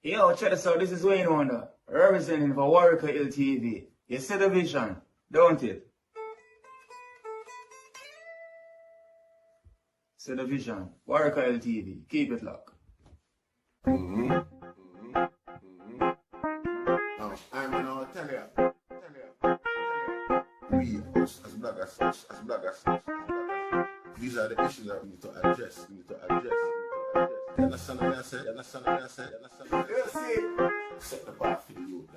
Yo, check this out. This is Wayne Wonder, representing for Warrior LTV. You see the vision, don't it? See the vision. Warrior LTV. Keep it locked. Now, I'm gonna tell you. We, as bloggers, these are the issues that we need to address. You understand what I said? Set the bar for the youth.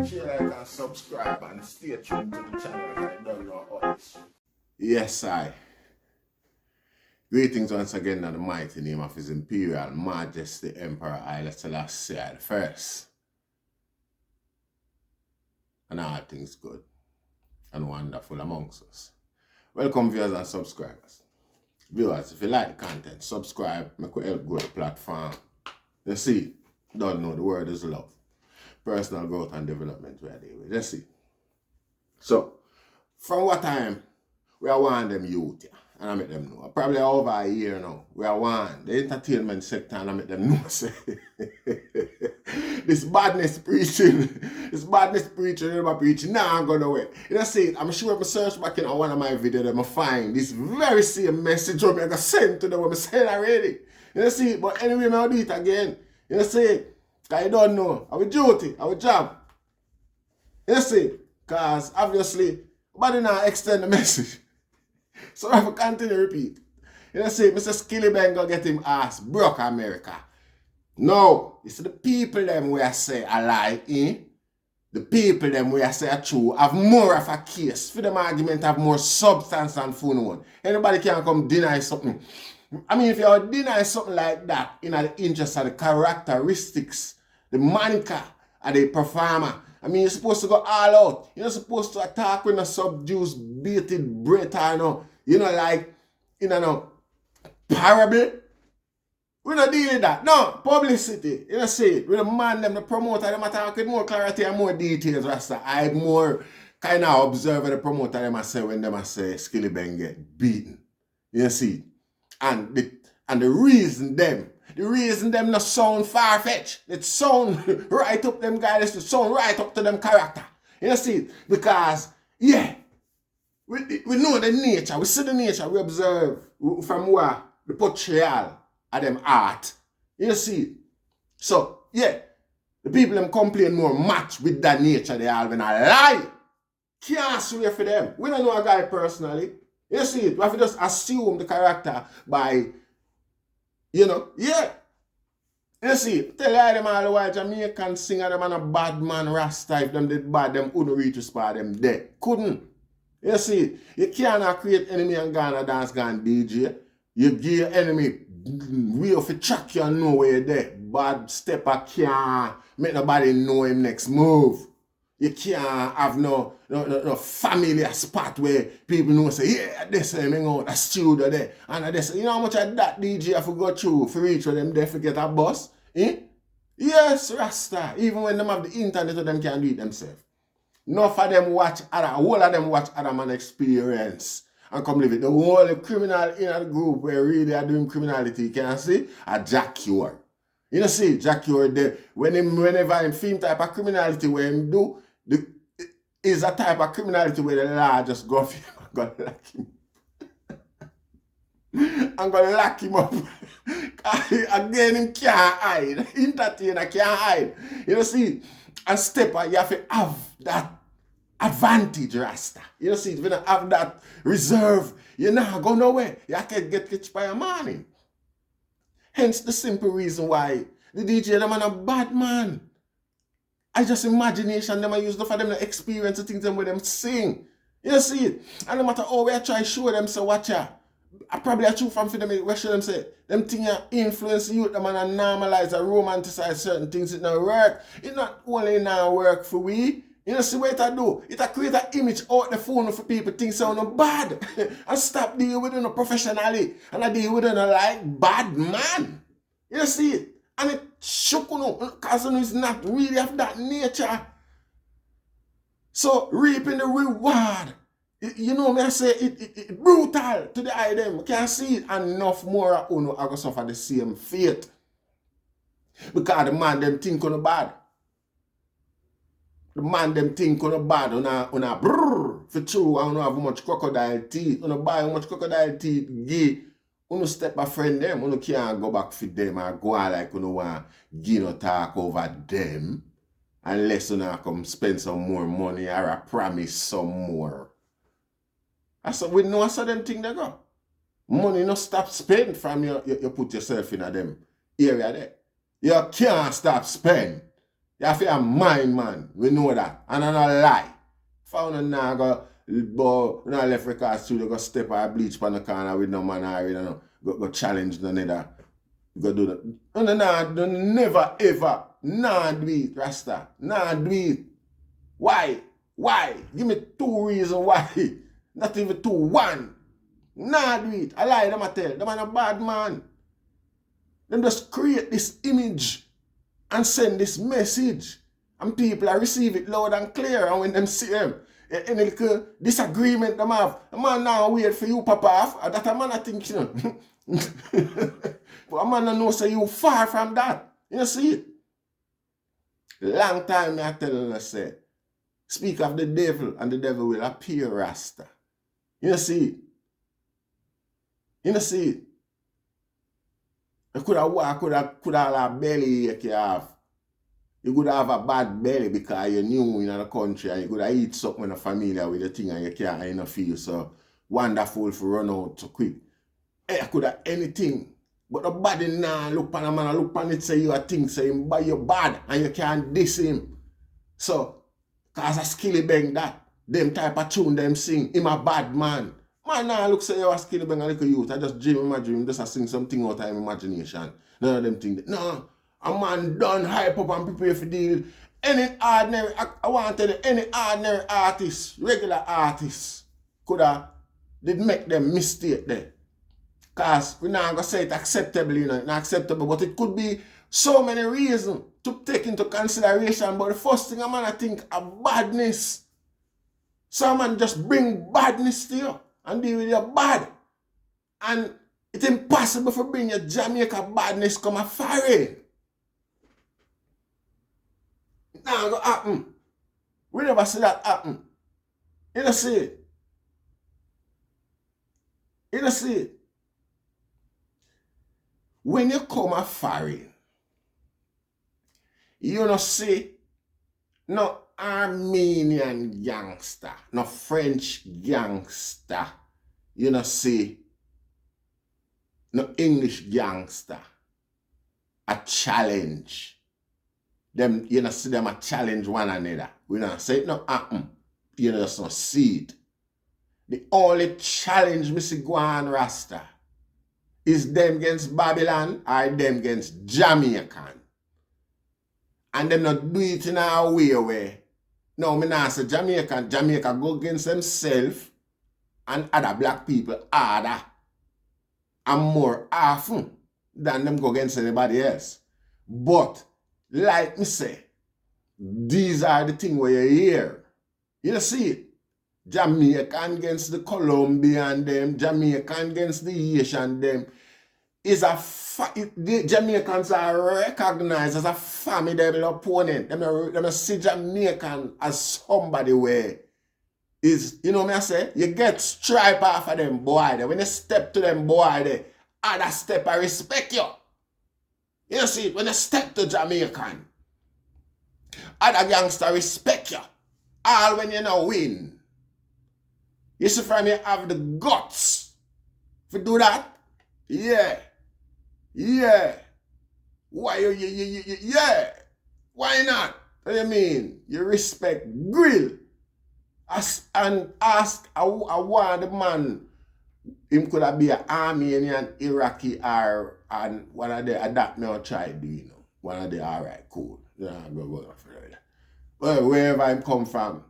Share, like, and subscribe, and stay tuned to the channel. I don't know all this. Yes, I. Greetings once again in the mighty name of His Imperial Majesty Emperor Haile Selassie I. And all things good and wonderful amongst us. Welcome viewers and subscribers. Viewers, if you like the content, subscribe, make it help grow the platform. You see, don't know, the word is love. Personal growth and development we are dealing with. You see. So, from what time we are one them youth, yeah, and I make them know. Probably over a year now. We are one. The entertainment sector, and I make them know. Say, this badness preaching, never preaching, nah, I'm going away. You know, see, I'm sure if I search back in one of my videos, I'm find this very same message I'm going to send to them what I said already. You know, see, but anyway, I'll do it again. You know, see, because I don't know. I will duty, I will job. You know, see, because obviously, nobody now extend the message. So I will continue to repeat. You know, say, Mr. Skillibeng go get him ass broke America. No, it's the people them where I say I lie, the people them where I say I true have more of a case. For them argument have more substance than phone one. Anybody can come deny something. I mean, if you deny something like that in the interest of the characteristics, the moniker of the performer, I mean, you're supposed to go all out. You're not supposed to attack with a subdued, beated breath, like, parable. We don't deal with that. No, publicity. You know, say it. We the man them, the promoter, them attack with more clarity and more details, Rasta. I more kind of observe the promoter them say when them say Skillibeng get beaten. You see? And the reason them not sound far-fetched. It sound right up them guys, it sound right up to them character. You see? Because, yeah, we know the nature, we see the nature, we observe from where the portrayal of them art. You see? So, yeah, the people them complain more match with that nature they have when I lie. Can't swear for them. We don't know a guy personally. You see it? We have to just assume the character by, yeah. You see, tell you them all the while Jamaican singer them and a bad man Rasta. If them did bad, them couldn't reach the spot, them dead. Couldn't. You see, you cannot create enemy and Ghana dance gun DJ. You give your enemy way of a track you and know where you're there. Bad stepper can't make nobody know him next move. You can't have no familiar spot where people know say, yeah, this him out a studio there. And this, you know how much of that DJ have to go through for reach where them there for get a bus? Yes, Rasta. Even when them have the internet, them can do it themselves. Enough of them watch other, whole of them watch other man experience and come live it. The whole criminal in the group where really are doing criminality, you can see, a Jack Cure. You know, see, Jack Cure there, whenever him film type of criminality where him do, is a type of criminality where the law just go for him and go lock him. I'm going to lock him up. Again, him can't hide. Entertainer can't hide. You know, see, and stepper, you have to have that advantage, Rasta. You know, see, if you don't have that reserve, you're not going nowhere. You can't get rich by a morning. Hence the simple reason why the DJ, them are a bad man. I just imagination them I use for them to experience the things them with them sing. You see it? And no matter how we try to show them, so watch ya. I probably true from for them where show them say them things influence you them and normalize and romanticize certain things. It not work. It not only now work for we. You know see what it do? It create an image out the phone for people think sound bad. And stop dealing with them professionally. And I deal with them like bad man. You see it? And it shook because it's not really of that nature. So reaping the reward. You know me I say it brutal to the eye them. Can't see it enough more of uno are going to suffer the same fate. Because the man them think on the bad. The man them think on the bad on a brrr. For true, I don't have much crocodile teeth. On a buy how much crocodile teeth give. You step a friend them. You can't go back for them or go on like you want give no talk over them. Unless you come spend some more money or I promise some more. We know a certain thing they go. Money no stop spend from you put yourself in a them area there. You can't stop spend. You have to mind, man. We know that. And I don't lie. Found a now go left record studio go step or bleach on the corner with no man or go challenge the nether. Go do that. No, never ever. Nah do it, Rasta. Nah do it. Why? Give me 2 reasons why. Not even 2. 1. Nah do it. I lie them I tell. Them man a bad man. Them just create this image and send this message. And people are receive it loud and clear. And when them see them, any little disagreement them have, a man now wait for you pop off. And that a man I think, you know. But a man I know say you far from that. You see it? Long time I tell you, say, speak of the devil and the devil will appear, Rasta. You see it? You see it? You could have walk, could have a belly you have. You could have a bad belly because you're new in the country and you could have eat something and familiar with the thing and you can't feel so wonderful for run out so quick. You could have anything. But the body now look on a man, look on it, say you a thing, say him buy you bad and you can't diss him. So, cause a Skillibeng that, them type of tune them sing, him a bad man. Man now look say you a Skillibeng a little youth, I just dream in my dream, just a sing something out of my imagination. None of them things. No, a man done hype up and prepare for deal. Any ordinary, I want to tell you, any ordinary artist, regular artist, could have, did make them mistake there. Because we're not going to say it acceptable, you know, not acceptable, but it could be so many reasons to take into consideration. But the first thing I think of badness. Someone just bring badness to you and deal with your bad. And it's impossible for bring your Jamaica badness come a foreign. It's not going to happen. We never see that happen. You don't see it. You don't see it. When you come a foreign, you don't see no Armenian gangster, no French gangster. You don't see no English gangster. A challenge. Them, you don't see them a challenge one another. We don't say it no happen. You just don't see it. The only challenge Mr. Guan Rasta is them against Babylon or them against Jamaican. And them not do it in a way where, no, me not say Jamaica go against themselves and other black people harder and more often than them go against anybody else. But, like me say, these are the things where you hear. You see it. Jamaican against the Colombian them, Jamaican against the Haitian them, the Jamaicans are recognized as a formidable opponent. Them see Jamaican as somebody where is, you know what I say? You get stripe off of them boy there. When you step to them boy there, other step I respect you. You see it? When you step to Jamaican, other gangster respect you. All when you now win. You see from you have the guts to do that? Yeah. Yeah. Why yeah. Why not? What do you mean? You respect grill. And ask I want the man, him could have be an Armenian, Iraqi, or and one of the adapt me or try do, you know. One of the alright, cool. Yeah, go for it. Well, wherever I come from,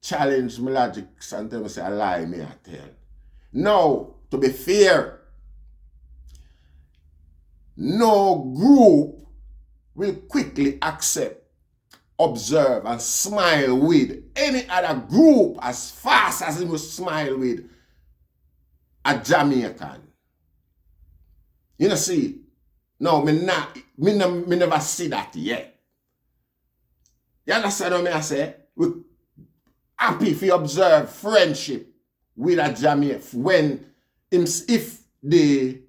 challenge my logic and tell me say I lie me I tell. Now, to be fair, no group will quickly accept, observe, and smile with any other group as fast as it will smile with a Jamaican. You know, see, No, me never see that yet. You understand what I say? We happy if you observe friendship with a Jamaican when if the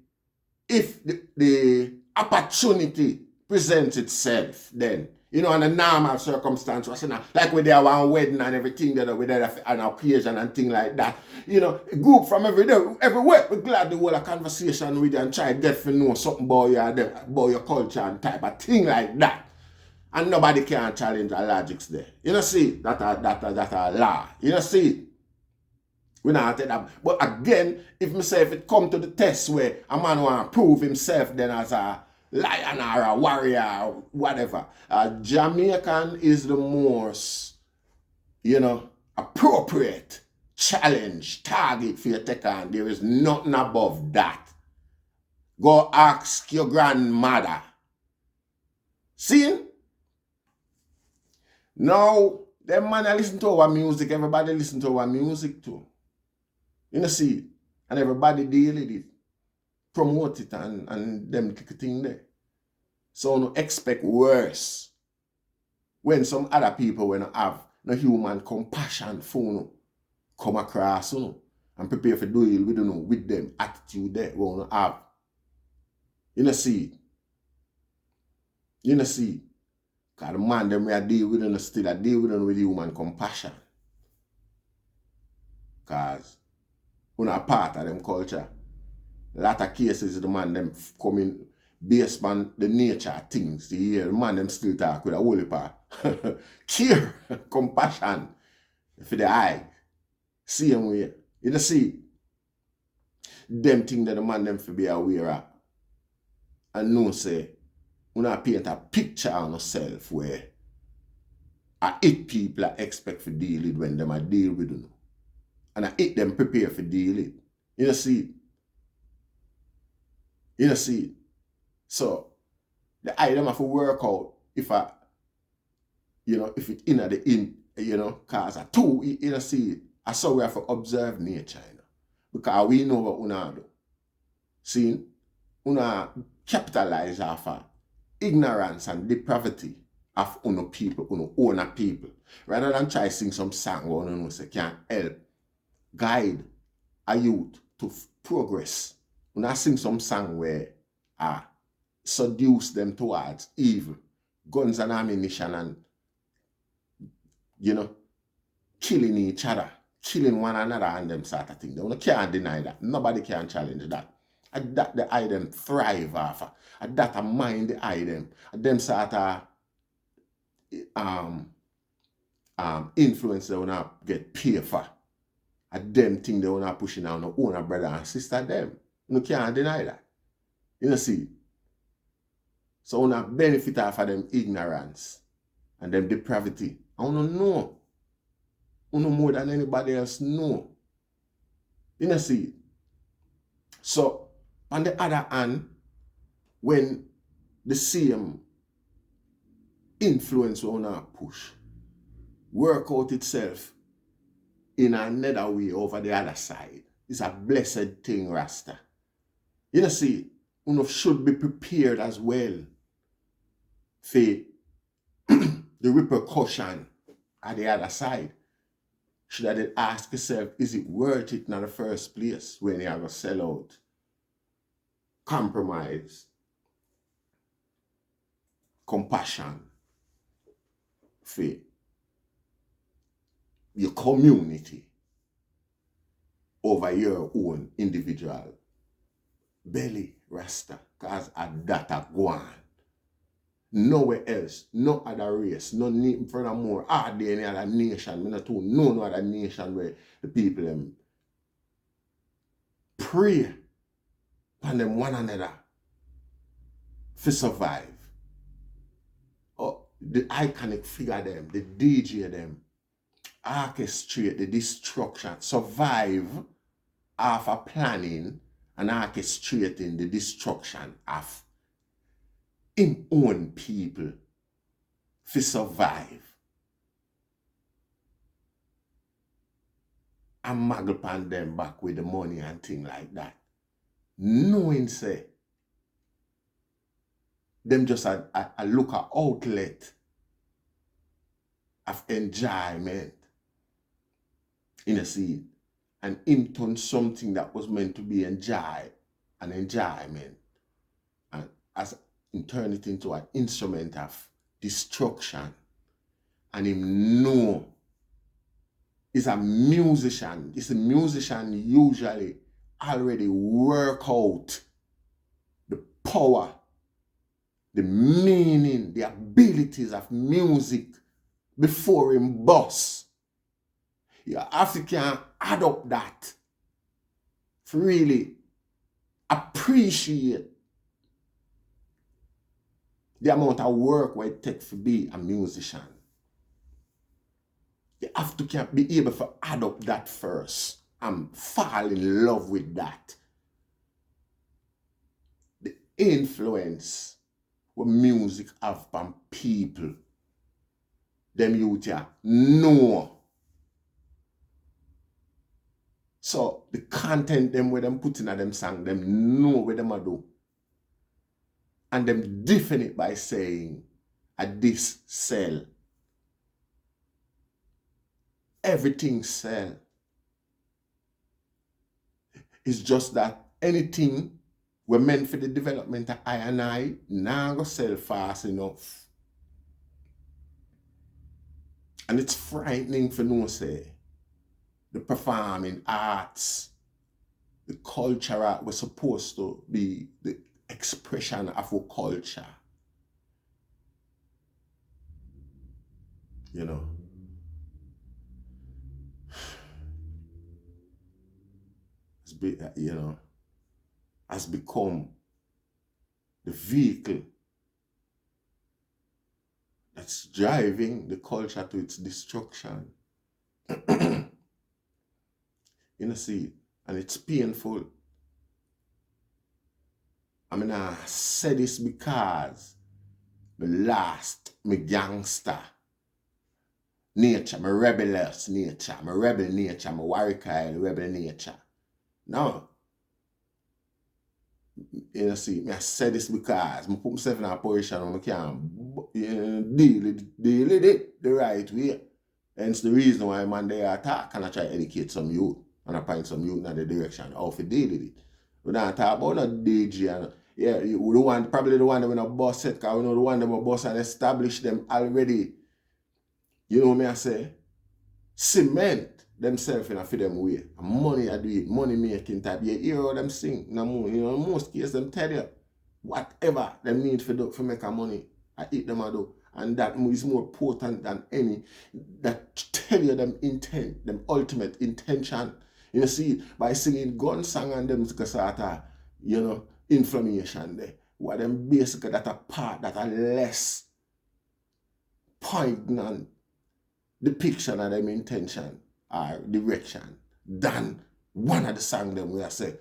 opportunity presents itself, then in a normal circumstance, like with their one wedding and everything that with an occasion and thing like that. A group from everywhere, we're glad to hold a conversation with you and try to get to know something about your culture and type of thing like that. And nobody can challenge our logics there. See, that a law. See, we not take that. But again, if it come to the test where a man want to prove himself then as a lion or a warrior or whatever, a Jamaican is the most, appropriate challenge, target for your take on. There is nothing above that. Go ask your grandmother. See? Now, them man listen to our music, everybody listen to our music too. See, and everybody deal with it, promote it and them thing there. So no expect worse when some other people when have no human compassion for you come across and prepare for deal with them attitude there we want to have. See. Because the man them we deal with them still I deal with them with human compassion. Because when a part of them culture, a lot of cases the man them come in based on the nature of things. The man them still talk with a whole heap of care, compassion for the eye. Same way. See them thing that the man them for be aware of. And know say when I paint a picture on yourself where people are expect to deal with when them are deal with you. And them prepare for deal with. See. So the item have to work out if it cause a two, see, I saw we have to observe nature, because we know what we do. See, we capitalize off of ignorance and depravity of people, own people, rather than try to sing some song where we say can help guide a youth to progress. We not sing some song where seduce them towards evil, guns and ammunition and killing each other, killing one another and them sort of thing. They can't deny that. Nobody can challenge that. And that the item thrive off of. And that a mind the item. And them sort of influence they wanna get paid for. And them thing they wanna pushing on their own brother and sister them. You can't deny that. See. So wanna benefit off of them ignorance and them depravity. I wanna know. More than anybody else know. See. So on the other hand, when the same influence we wanna push work out itself in another way over the other side, it's a blessed thing, Rasta. See, should be prepared as well for the repercussion at the other side. Should I then ask yourself, is it worth it in the first place when you have a sell out, compromise, compassion for your community over your own individual belly, Rasta, because at that are gone. Nowhere else, no other race, no furthermore, are there any other nation? Me not to know no other nation where the people pray upon them one another to survive. Oh, the iconic figure them, the DJ them, orchestrate the destruction, survive after planning and orchestrating the destruction of him own people to survive. And muggle upon them back with the money and thing like that. Knowing say them just a look at outlet of enjoyment. You see, and him turn something that was meant to be an enjoyment, and as him turn it into an instrument of destruction. And him know is a musician. It's a musician usually already work out the power, the meaning, the abilities of music before him bust. You have to can adopt that to really appreciate the amount of work where it takes to be a musician. You have to can be able to adopt that first and fall in love with that. The influence what music have on people, them youth here know. So the content them where them put in at them song, them know what them a do. And them define it by saying, this sell. Everything sell. It's just that anything we're meant for the development of I and I now go sell fast enough. And it's frightening for no say. The performing arts, the culture art was supposed to be the expression of our culture. You know. Has become the vehicle that's driving the culture to its destruction. See, and it's painful. I mean, I say this because me lost my gangster nature, my rebellious nature, my rebel nature, my warrior rebel nature. Now, see, I say this because I put myself in a position where I can't deal with it the right way. Hence the reason why man they attack and I try to educate some youth and I point some youth in the direction how to deal with it. We don't talk about no DJ and you the one probably the one that when a boss set, because we know the one that a boss and establish them already. You know what I say? Cement themselves in a for them way. And money I do it, money making type. You hear how them sing. In most cases them tell you whatever them need for make a money, I eat them I do. And that is more potent than any that tell you them intent, them ultimate intention. You see, by singing gun song and them sort of, inflammation there. What them basically that a part that are less poignant depiction of them intention or direction than one of the songs them where I say,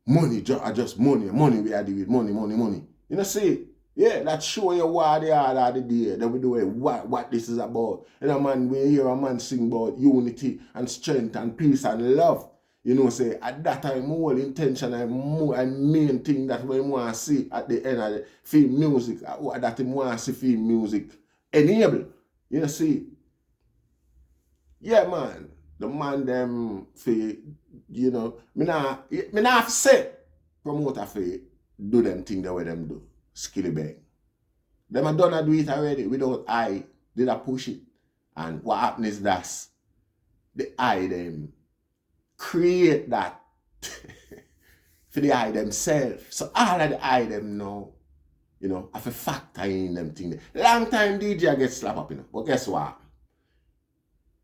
money, just money we are doing money. See, yeah, that show you what they are the day. That we do what this is about. Man, we hear a man sing about unity and strength and peace and love. Say at that time, more intention and main thing that we want to see at the end of the film music. That we want to see film music enable. See. Yeah, man. The man them me not say promoter do them thing the way them do. Skillibeng. Them a done do it already without I did I push it. And what happens is that the I them create that for the I themselves. So all of the I them know, have a factor in them thing. Long time DJ get slapped up, but guess what?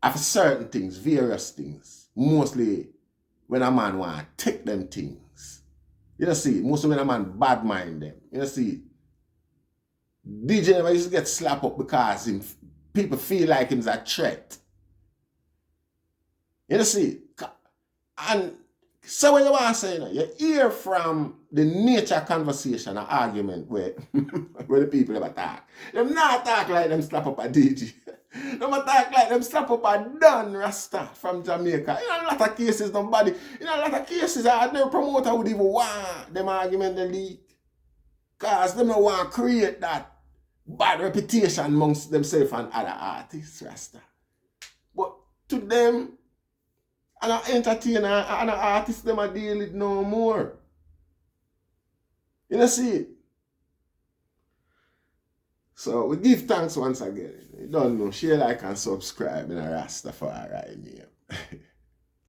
After certain things, various things, mostly when a man want to take them things. See, mostly when a man bad mind them. See, DJ never used to get slapped up because people feel like him's a threat. See, and so what you want to say, you hear from the nature conversation or argument where the people ever talk. Them not talk like them slap up a DJ. Them talk like them slap up a Don Rasta from Jamaica. In a lot of cases, a lot of cases, no promoter would even want them argument the leak. Because them don't want to create that bad reputation amongst themselves and other artists, Rasta. But to them, and an entertainer and an artist, them are deal with no more. You know, see it? So we give thanks once again. You don't know, share, like, and subscribe in a Rastafari name.